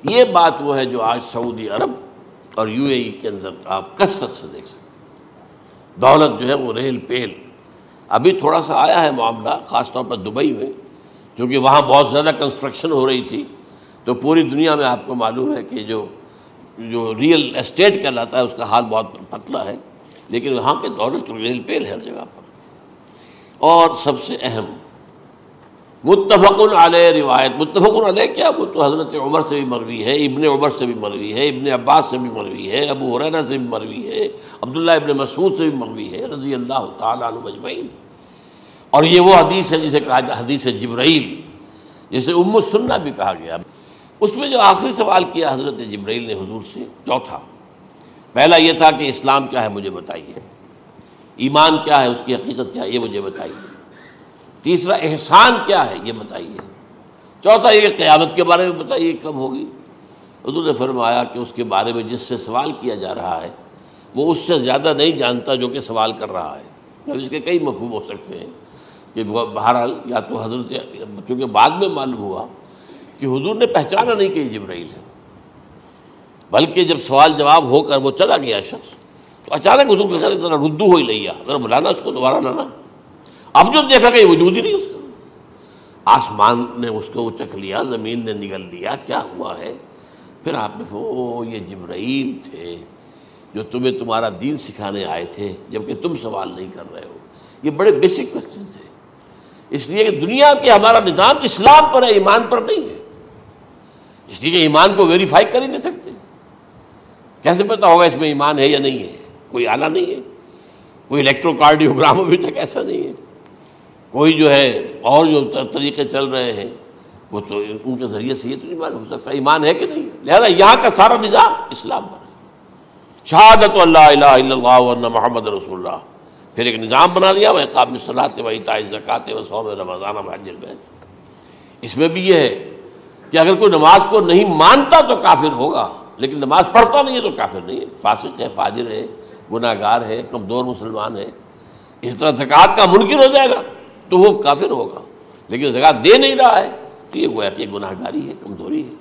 یہ بات وہ ہے جو آج سعودی عرب اور یو اے ای کے اندر آپ کثرت سے دیکھ سکتے ہیں۔ دولت جو ہے وہ ریل پیل، ابھی تھوڑا سا آیا ہے معاملہ خاص طور پر دبئی میں، کیونکہ وہاں بہت زیادہ کنسٹرکشن ہو رہی تھی، تو پوری دنیا میں آپ کو معلوم ہے کہ جو ریئل اسٹیٹ کہلاتا ہے اس کا حال بہت پتلا ہے، لیکن وہاں کے دولت ریل پیل ہے ہر جگہ پر۔ اور سب سے اہم متفق علیہ روایت، متفق علیہ کیا، وہ تو حضرت عمر سے بھی مروی ہے، ابن عمر سے بھی مروی ہے، ابن عباس سے بھی مروی ہے، ابو ہریرہ سے بھی مروی ہے، عبداللہ ابن مسعود سے بھی مروی ہے رضی اللہ تعالیٰ عنہ اجمعین۔ اور یہ وہ حدیث ہے جسے کہا جائے حدیث جبرائیل، جسے ام السنہ بھی کہا گیا۔ اس میں جو آخری سوال کیا حضرت جبرائیل نے حضور سے، چوتھا، پہلا یہ تھا کہ اسلام کیا ہے مجھے بتائیے، ایمان کیا ہے، اس کی حقیقت کیا ہے یہ مجھے بتائیے، تیسرا احسان کیا ہے یہ بتائیے، چوتھا یہ کہ قیامت کے بارے میں بتائیے کب ہوگی۔ حضور نے فرمایا کہ اس کے بارے میں جس سے سوال کیا جا رہا ہے وہ اس سے زیادہ نہیں جانتا جو کہ سوال کر رہا ہے۔ اب اس کے کئی مفہوم ہو سکتے ہیں کہ بہرحال یا تو حضرت، چونکہ بعد میں معلوم ہوا کہ حضور نے پہچانا نہیں کہ یہ جبرائیل ہے، بلکہ جب سوال جواب ہو کر وہ چلا گیا شخص تو اچانک حضور کے ساتھ ذرا ردو ہو ہی لیا، ذرا بلانا اس کو دوبارہ لانا۔ اب جو دیکھا کہ یہ وجود ہی نہیں اس کا، آسمان نے اس کو چکھ لیا، زمین نے نگل لیا، کیا ہوا ہے؟ پھر آپ نے او یہ جبرائیل تھے جو تمہیں تمہارا دین سکھانے آئے تھے، جبکہ تم سوال نہیں کر رہے ہو۔ یہ بڑے بیسک کوسچن تھے، اس لیے کہ دنیا کے ہمارا نظام اسلام پر ہے، ایمان پر نہیں ہے، اس لیے کہ ایمان کو ویریفائی کر ہی نہیں سکتے۔ کیسے پتہ ہوگا اس میں ایمان ہے یا نہیں ہے؟ کوئی آلہ نہیں ہے، کوئی الیکٹروکارڈیوگرام ابھی تک ایسا نہیں ہے، کوئی جو ہے اور جو طریقے چل رہے ہیں وہ تو ان کے ذریعے سے یہ تو نہیں معلوم ہو سکتا ایمان ہے کہ نہیں۔ لہذا یہاں کا سارا نظام اسلام پر ہے، شہادت اللہ الہ الا اللہ وان محمد رسول اللہ، پھر ایک نظام بنا دیا، وإقام الصلاۃ وإیتاء الزکوٰۃ وصوم رمضان وحج البیت۔ اس میں بھی یہ ہے کہ اگر کوئی نماز کو نہیں مانتا تو کافر ہوگا، لیکن نماز پڑھتا نہیں ہے تو کافر نہیں ہے، فاسق ہے، فاجر ہے، گناہ گار ہے، کمزور مسلمان ہے۔ اس طرح زکوٰۃ کا منکر ہو جائے گا تو وہ کافر ہوگا، لیکن زکوٰۃ دے نہیں رہا ہے تو یہ گویا کہ گناہ گاری ہے، کمزوری ہے۔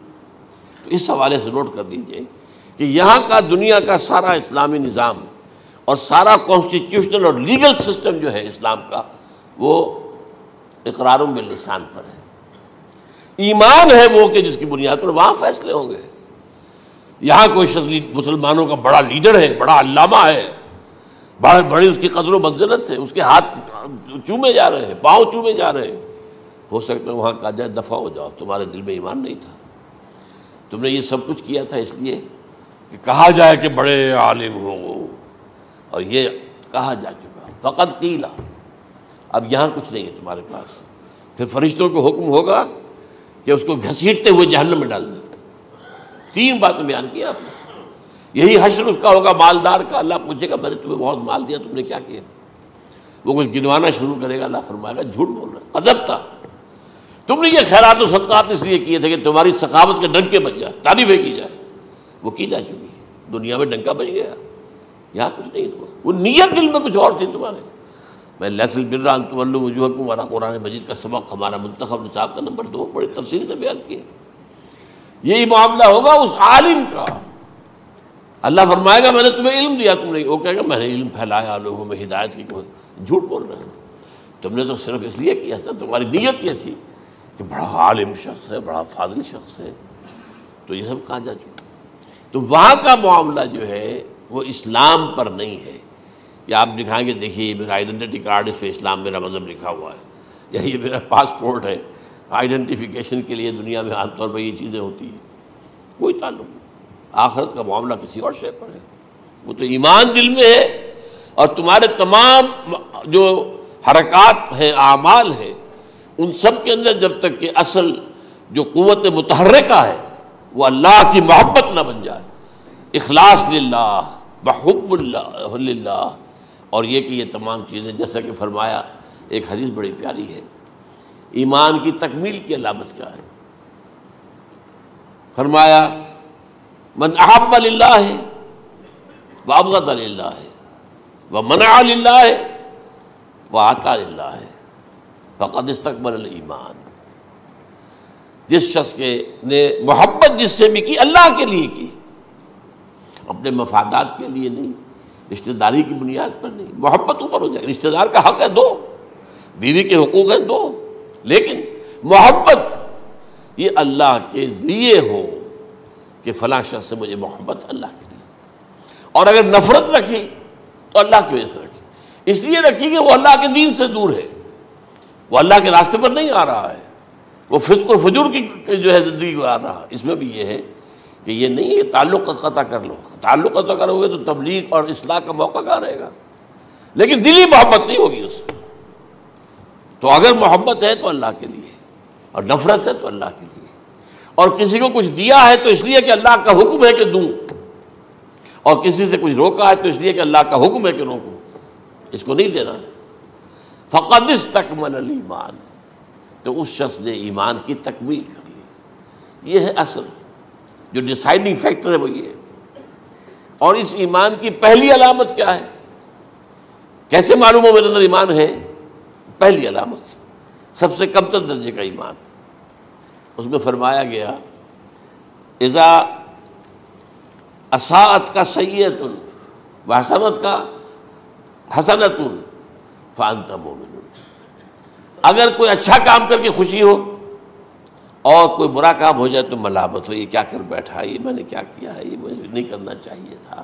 تو اس حوالے سے نوٹ کر دیجئے کہ یہاں کا دنیا کا سارا اسلامی نظام اور سارا کانسٹیٹیوشنل اور لیگل سسٹم جو ہے اسلام کا وہ اقرار باللسان پر ہے، ایمان ہے وہ کہ جس کی بنیاد پر وہاں فیصلے ہوں گے۔ یہاں کوئی شخص مسلمانوں کا بڑا لیڈر ہے، بڑا علامہ ہے، بڑی اس کی قدر و منزلت ہے، اس کے ہاتھ چومے جا رہے ہیں، پاؤں چومے جا رہے ہیں، ہو سکتا ہے وہاں کہا جائے دفع ہو جاؤ، تمہارے دل میں ایمان نہیں تھا، تم نے یہ سب کچھ کیا تھا اس لیے کہ کہا جائے کہ بڑے عالم ہو، اور یہ کہا جا چکا فقط قیل۔ اب یہاں کچھ نہیں ہے تمہارے پاس، پھر فرشتوں کو حکم ہوگا کہ اس کو گھسیٹتے ہوئے جہنم میں ڈال دیں۔ تین باتیں بیان کی آپ نے، یہی حشر اس کا ہوگا مالدار کا، اللہ پوچھے گا میں نے تمہیں بہت مال دیا، تم نے کیا کیا؟ وہ کچھ گنوانا شروع کرے گا، اللہ فرمائے گا جھوٹ بول رہا، قذبت، تم نے یہ خیرات و صدقات اس لیے کیے تھے کہ تمہاری سخاوت کے ڈنکے بج جائے، تعریفیں کی جائے، وہ کی جا چکی ہے، دنیا میں ڈنکا بج گیا، یہاں کچھ نہیں ہوا، وہ نیت دل میں کچھ اور تھی تمہارے۔ میں لیس البر ان تولوا وجوہکم والا قرآن مجید کا سبق ہمارا منتخب نصاب کا نمبر 2 بڑی تفصیل سے بیان کیا۔ یہی معاملہ ہوگا اس عالم کا، اللہ فرمائے گا میں نے تمہیں علم دیا، تم نے، وہ کہے گا میں نے علم پھیلایا لوگوں میں ہدایت کی، جھوٹ بول رہے ہیں، تم نے تو صرف اس لیے کیا تھا، تمہاری نیت یہ تھی کہ بڑا عالم شخص ہے، بڑا فاضل شخص ہے، تو یہ سب کہا جا چکا۔ تو وہاں کا معاملہ جو ہے وہ اسلام پر نہیں ہے، یا آپ دکھائیں گے دیکھیے یہ میرا آئیڈینٹی کارڈ، اس پہ اسلام میرا مذہب لکھا ہوا ہے، یا یہ میرا پاسپورٹ ہے، آئیڈینٹیفیکیشن کے لیے دنیا میں عام طور پر یہ چیزیں ہوتی ہیں، کوئی تعلق نہیں۔ آخرت کا معاملہ کسی اور شے پر ہے، وہ تو ایمان دل میں ہے، اور تمہارے تمام جو حرکات ہیں، اعمال ہیں، ان سب کے اندر جب تک کہ اصل جو قوت متحرکہ ہے وہ اللہ کی محبت نہ بن جائے، اخلاص للہ، بحب اللہ للہ، اور یہ کہ یہ تمام چیزیں جیسا کہ فرمایا، ایک حدیث بڑی پیاری ہے، ایمان کی تکمیل کی علامت کیا ہے؟ فرمایا من احب للہ وابغض للہ ومنع للہ واعطى للہ فقد استکمل الایمان۔ جس شخص کے نے محبت جس سے بھی کی اللہ کے لیے کی، اپنے مفادات کے لیے نہیں، رشتہ داری کی بنیاد پر نہیں، محبت اوپر ہو جائے، رشتہ دار کا حق ہے دو، بیوی کے حقوق ہیں دو، لیکن محبت یہ اللہ کے لیے ہو کہ فلاں شخص سے مجھے محبت اللہ کے لیے، اور اگر نفرت رکھی تو اللہ کی وجہ سے رکھی، اس لیے رکھی کہ وہ اللہ کے دین سے دور ہے، وہ اللہ کے راستے پر نہیں آ رہا ہے، وہ فسق و فجور کی جو ہے زندگی کو آ رہا ہے۔ اس میں بھی یہ ہے کہ یہ نہیں ہے تعلق قطع کر لو، تعلق قطع کرو گے تو تبلیغ اور اصلاح کا موقع کہاں رہے گا، لیکن دلی محبت نہیں ہوگی اس میں۔ تو اگر محبت ہے تو اللہ کے لیے، اور نفرت ہے تو اللہ کے لیے، اور کسی کو کچھ دیا ہے تو اس لیے کہ اللہ کا حکم ہے کہ دوں، اور کسی سے کچھ روکا ہے تو اس لیے کہ اللہ کا حکم ہے کہ روکوں، اس کو نہیں دینا ہے۔ فقد استکمل الایمان، تو اس شخص نے ایمان کی تکمیل کر لی۔ یہ ہے اصل جو ڈیسائیڈنگ فیکٹر ہے، وہ یہ ہے۔ اور اس ایمان کی پہلی علامت کیا ہے؟ کیسے معلوم ہو میرے اندر ایمان ہے؟ پہلی علامت سب سے کم تر درجے کا ایمان، اس میں فرمایا گیا اذا اساءت کا سیئۃ وحسنت کا حسنۃ فانت مومن، اگر کوئی اچھا کام کر کے خوشی ہو اور کوئی برا کام ہو جائے تو ملامت ہو، یہ کیا کر بیٹھا، یہ میں نے کیا کیا ہے، یہ مجھے نہیں کرنا چاہیے تھا۔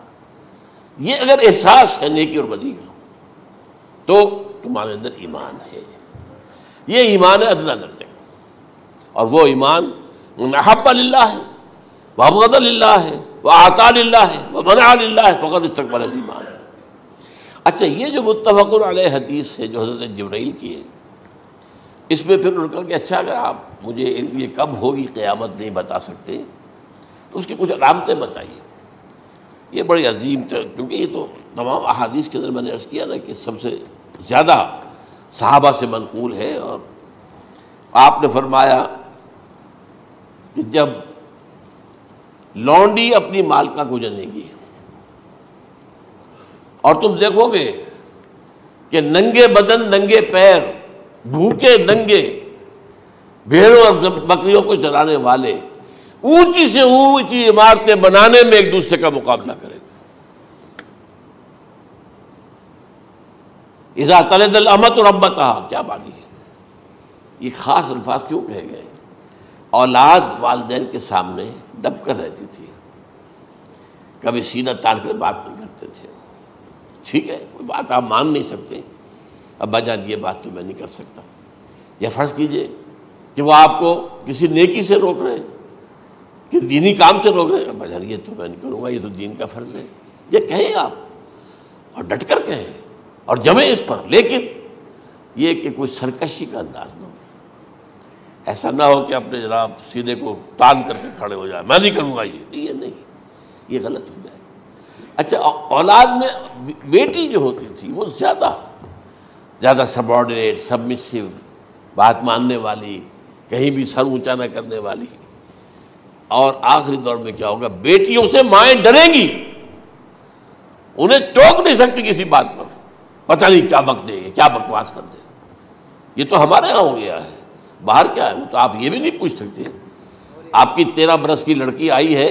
یہ اگر احساس ہے نیکی اور بدی کا تو تمہارے اندر ایمان ہے، یہ ایمان ہے ادنیٰ درجے کا۔ اور وہ ایمان محب للہ ہے، وابغض للہ ہے، واعطى للہ ہے، ومنع للہ ہے، فقد استکمل الایمان۔ اچھا، یہ جو متفق علیہ حدیث ہے جو حضرت جبرائیل کی ہے، اس میں پھر انہوں نے کہا کہ اچھا اگر آپ مجھے یہ کب ہوگی قیامت نہیں بتا سکتے تو اس کی کچھ علامتیں بتائیے۔ یہ بڑی عظیم تھا، کیونکہ یہ تو تمام احادیث کے اندر میں نے عرض کیا نا کہ سب سے زیادہ صحابہ سے منقول ہے، اور آپ نے فرمایا کہ جب لونڈی اپنی مالکہ کو جنے گی اور تم دیکھو گے کہ ننگے بدن ننگے پیر بھوکے ننگے بھیڑوں اور بکریوں کو چرانے والے اونچی سے اونچی عمارتیں بنانے میں ایک دوسرے کا مقابلہ کریں گے۔ اذا تلد الامۃ ربتها، کیا بانی ہے؟ یہ خاص الفاظ کیوں کہے گئے؟ اولاد والدین کے سامنے دب کر رہتی تھی، کبھی سینہ تان کر بات نہیں کرتے تھے۔ ٹھیک ہے، کوئی بات آپ مان نہیں سکتے، ابا جان یہ بات تو میں نہیں کر سکتا، یا فرض کیجئے کہ وہ آپ کو کسی نیکی سے روک رہے ہیں، کسی دینی کام سے روک رہے ہیں، ابا جان یہ تو میں نہیں کروں گا، یہ تو دین کا فرض ہے، یہ کہیں آپ، اور ڈٹ کر کہیں اور جمیں اس پر، لیکن یہ کہ کوئی سرکشی کا انداز نہ ہو، ایسا نہ ہو کہ اپنے جناب سینے کو تان کر کے کھڑے ہو جائے، میں نہیں کروں گا، یہ نہیں، یہ غلط ہو جائے۔ اچھا، اولاد میں بیٹی جو ہوتی تھی وہ زیادہ سبارڈینیٹ، سبمسو، بات ماننے والی، کہیں بھی سر اونچا نہ کرنے والی، اور آخری دور میں کیا ہوگا، بیٹیوں سے مائیں ڈریں گی، انہیں ٹوک نہیں سکتی کسی بات پر، پتہ نہیں کیا بک دے گے، کیا بکواس کر دے۔ یہ تو ہمارے ہاں ہو گیا ہے، باہر کیا ہے تو آپ یہ بھی نہیں پوچھ سکتے۔ آپ کی 13 برس کی لڑکی آئی ہے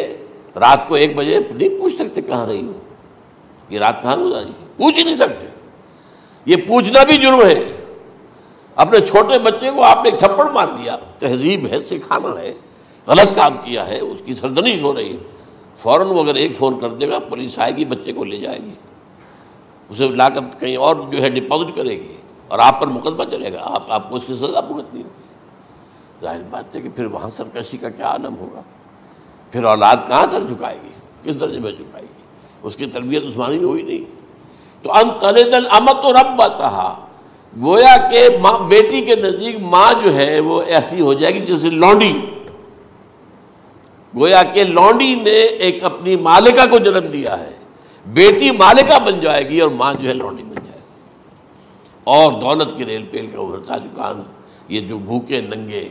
رات کو 1 بجے، نہیں پوچھ سکتے کہاں رہی ہو، یہ رات کہاں گزاری، پوچھ ہی نہیں سکتے۔ یہ پوچھنا بھی جرم ہے۔ اپنے چھوٹے بچے کو آپ نے ایک تھپڑ مار دیا، تہذیب ہے، سکھانا ہے، غلط کام کیا ہے، اس کی سرزنش ہو رہی ہے، فوراً وہ اگر ایک فون کر دے گا پولیس آئے گی، بچے کو لے جائے گی، اسے لا کر کہیں اور جو ہے ڈپازٹ کرے گی، اور آپ پر مقدمہ چلے گا، آپ کو اس کی سزا بھگتنی ہوگی۔ ظاہر بات ہے کہ پھر وہاں سرکشی کا کیا عالم ہوگا، پھر اولاد کہاں سر جھکائے گی، کس درجے میں جھکائے گی، اس کی تربیت عثمانی میں ہوئی نہیں۔ تو ان تلد الامۃ ربتہا، گویا کہ بیٹی کے نزدیک ماں جو ہے وہ ایسی ہو جائے گی جیسے لونڈی، گویا کہ لونڈی نے ایک اپنی مالکہ کو جنم دیا ہے، بیٹی مالکہ بن جائے گی اور ماں جو ہے لونڈی بن جائے گی، اور دولت کی ریل پیل کا ابھرتا دکان، یہ جو بھوکے ننگے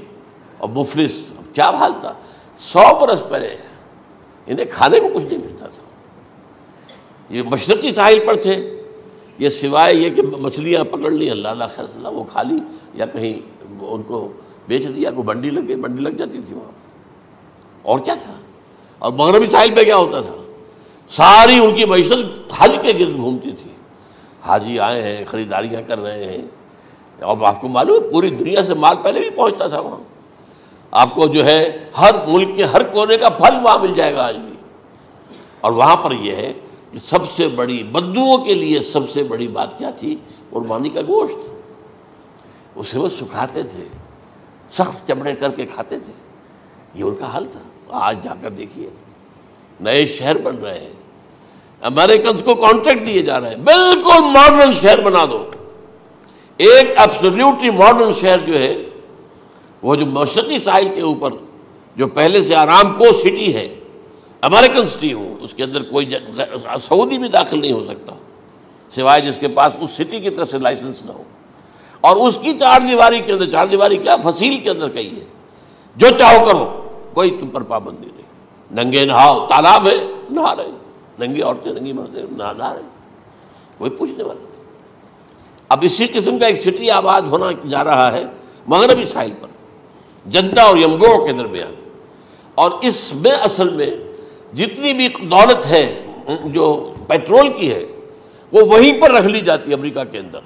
اور مفلس، کیا حال تھا 100 برس پہلے، انہیں کھانے کو کچھ نہیں ملتا تھا۔ یہ مشرقی ساحل پر تھے، یہ سوائے یہ کہ مچھلیاں پکڑ لی، اللہ خیر اللہ وہ کھا لی، یا کہیں ان کو بیچ دیا، کوئی بنڈی لگ گئی، بنڈی لگ جاتی تھی وہاں، اور کیا تھا. اور مغربی ساحل پہ کیا ہوتا تھا؟ ساری ان کی معیشت حج کے گرد گھومتی تھی. حاجی آئے ہیں، خریداریاں کر رہے ہیں، اور آپ کو معلوم ہے پوری دنیا سے مال پہلے بھی پہنچتا تھا وہاں. آپ کو جو ہے ہر ملک کے ہر کونے کا پھل وہاں مل جائے گا آج بھی. اور وہاں پر یہ ہے کہ سب سے بڑی بدوؤں کے لیے سب سے بڑی بات کیا تھی؟ قربانی کا گوشت. اسے وہ سکھاتے تھے، سخت چمڑے کر کے کھاتے تھے. یہ ان کا حل تھا. آج جا کر دیکھیے نئے شہر بن رہے ہیں، امریکنز کو کانٹریکٹ دیے جا رہے ہیں، بالکل ماڈرن شہر بنا دو. ایک ایبسلیوٹلی ماڈرن شہر جو ہے وہ جو مشرقی ساحل کے اوپر جو پہلے سے آرام کو سٹی ہے، امریکن سٹی ہو، اس کے اندر کوئی سعودی بھی داخل نہیں ہو سکتا سوائے جس کے پاس اس سٹی کی طرف سے لائسنس نہ ہو. اور اس کی چار دیواری کے اندر، چار دیواری کیا فصیل کے اندر کہی ہے، جو چاہو کرو، کوئی تم پر پابندی نہیں. ننگے نہاؤ، تالاب ہے نہا رہے، ننگی عورتیں ننگی مردیں نہا رہے، کوئی پوچھنے والا نہیں. اب اسی قسم کا ایک سٹی آباد ہونا جا رہا ہے مغربی ساحل پر، جدہ اور ینبوع کے درمیان. اور اس میں اصل میں جتنی بھی دولت ہے جو پیٹرول کی ہے وہ وہیں پر رکھ لی جاتی ہے امریکہ کے اندر.